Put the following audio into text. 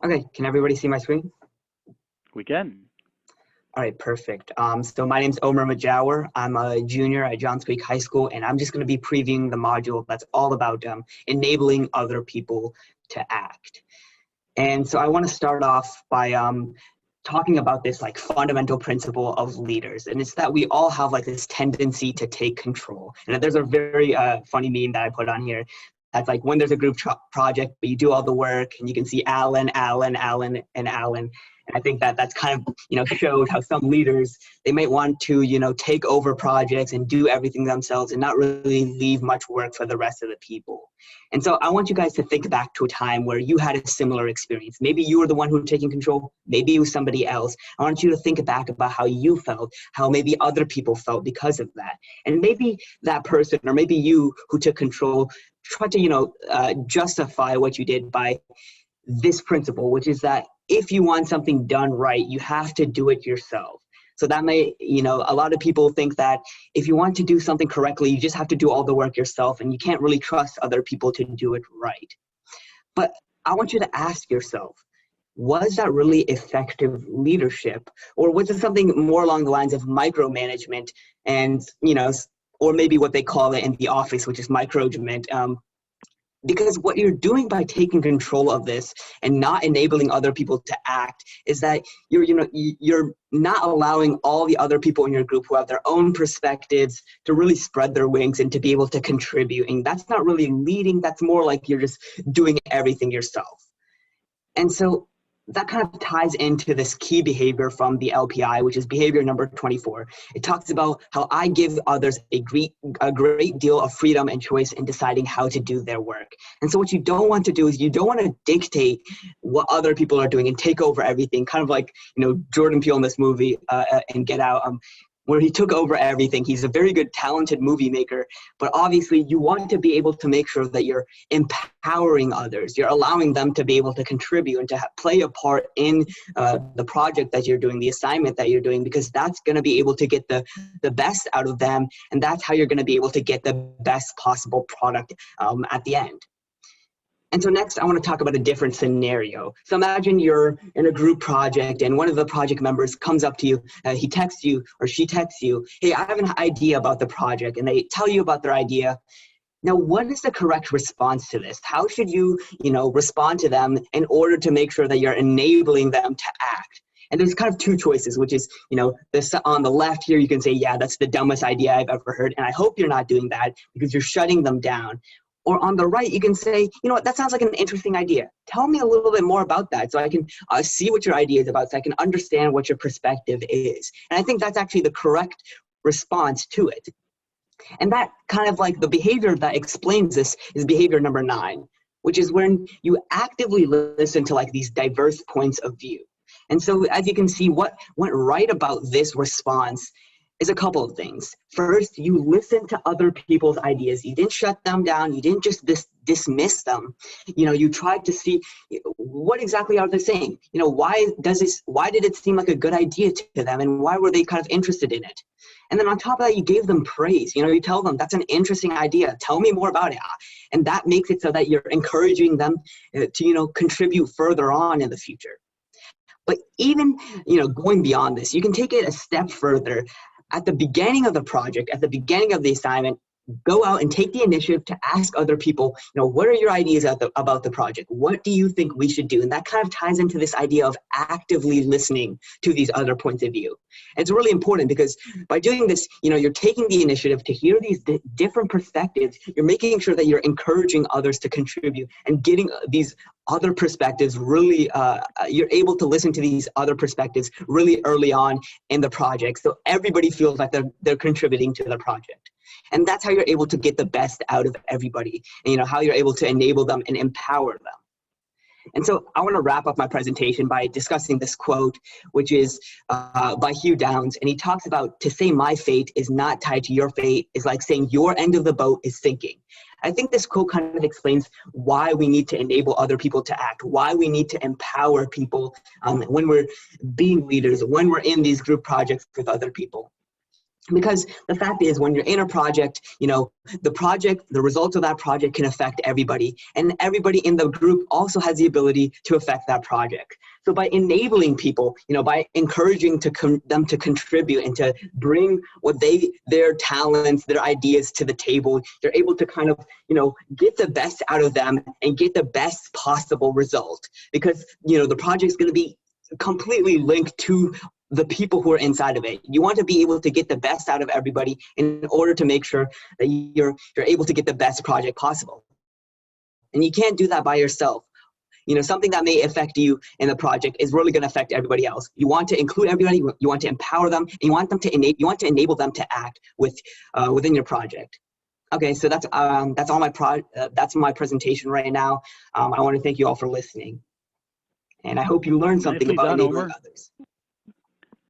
Okay, can everybody see my screen? We can. All right, perfect. So my name's Omer Mujawar. I'm a junior at Johns Creek High School, and I'm just going to be previewing the module that's all about enabling other people to act. And so I want to start off by talking about this like fundamental principle of leaders, and it's that we all have like this tendency to take control. And there's a very funny meme that I put on here. That's like when there's a group project, but you do all the work, and you can see Alan, Alan, Alan, and Alan. And I think that that's kind of, shows how some leaders, they might want to, take over projects and do everything themselves and not really leave much work for the rest of the people. And so I want you guys to think back to a time where you had a similar experience. Maybe you were the one who was taking control. Maybe it was somebody else. I want you to think back about how you felt, how maybe other people felt because of that. And maybe that person, or maybe you who took control, try to, justify what you did by this principle, which is that if you want something done right, you have to do it yourself. So that may, a lot of people think that if you want to do something correctly, you just have to do all the work yourself and you can't really trust other people to do it right. But I want you to ask yourself, was that really effective leadership? Or was it something more along the lines of micromanagement and, or maybe what they call it in the office, which is micromanagement. Because what you're doing by taking control of this and not enabling other people to act is that you're not allowing all the other people in your group who have their own perspectives to really spread their wings and to be able to contribute. And that's not really leading. That's more like you're just doing everything yourself. And so that kind of ties into this key behavior from the LPI, which is behavior number 24. It talks about how I give others a great deal of freedom and choice in deciding how to do their work. And so what you don't want to do is you don't want to dictate what other people are doing and take over everything, kind of like, Jordan Peele in this movie and Get Out. Where he took over everything. He's a very good, talented movie maker, but obviously you want to be able to make sure that you're empowering others. You're allowing them to be able to contribute and to play a part in the project that you're doing, the assignment that you're doing, because that's going to be able to get the best out of them, and that's how you're going to be able to get the best possible product at the end. And so next, I want to talk about a different scenario. So imagine you're in a group project and one of the project members comes up to you, he texts you or she texts you, hey, I have an idea about the project, and they tell you about their idea. Now, what is the correct response to this? How should you, respond to them in order to make sure that you're enabling them to act? And there's kind of two choices, which is, this on the left here, you can say, yeah, that's the dumbest idea I've ever heard. And I hope you're not doing that because you're shutting them down. Or on the right, you can say, you know what, that sounds like an interesting idea. Tell me a little bit more about that so I can see what your idea is about, so I can understand what your perspective is. And I think that's actually the correct response to it. And that kind of like the behavior that explains this is behavior number 9, which is when you actively listen to like these diverse points of view. And so as you can see, what went right about this response is a couple of things. First, you listen to other people's ideas. You didn't shut them down. You didn't just dismiss them. You tried to see what exactly are they saying? Why did it seem like a good idea to them, and why were they kind of interested in it? And then on top of that, you gave them praise. You tell them that's an interesting idea. Tell me more about it. And that makes it so that you're encouraging them to, contribute further on in the future. But even, going beyond this, you can take it a step further. At the beginning of the project, at the beginning of the assignment, go out and take the initiative to ask other people, what are your ideas about the project? What do you think we should do? And that kind of ties into this idea of actively listening to these other points of view. And it's really important because by doing this, you're taking the initiative to hear these different perspectives. You're making sure that you're encouraging others to contribute and getting these other perspectives really, you're able to listen to these other perspectives really early on in the project. So everybody feels like they're contributing to the project. And that's how you're able to get the best out of everybody, and how you're able to enable them and empower them. And so I want to wrap up my presentation by discussing this quote, which is by Hugh Downs. And he talks about, to say my fate is not tied to your fate is like saying your end of the boat is sinking. I think this quote kind of explains why we need to enable other people to act, why we need to empower people when we're being leaders, when we're in these group projects with other people. Because the fact is, when you're in a project, the results of that project can affect everybody, and everybody in the group also has the ability to affect that project. So by enabling people, by encouraging them to contribute and to bring their talents, their ideas to the table, you're able to kind of, get the best out of them and get the best possible result. Because, the project's going to be completely linked to the people who are inside of it. You want to be able to get the best out of everybody in order to make sure that you're able to get the best project possible. And you can't do that by yourself. Something that may affect you in the project is really going to affect everybody else. You want to include everybody, you want to empower them, and you want to enable them to act within your project. Okay, so that's my presentation right now. I want to thank you all for listening. And I hope you learned something Nicely about done, enabling Omer. others.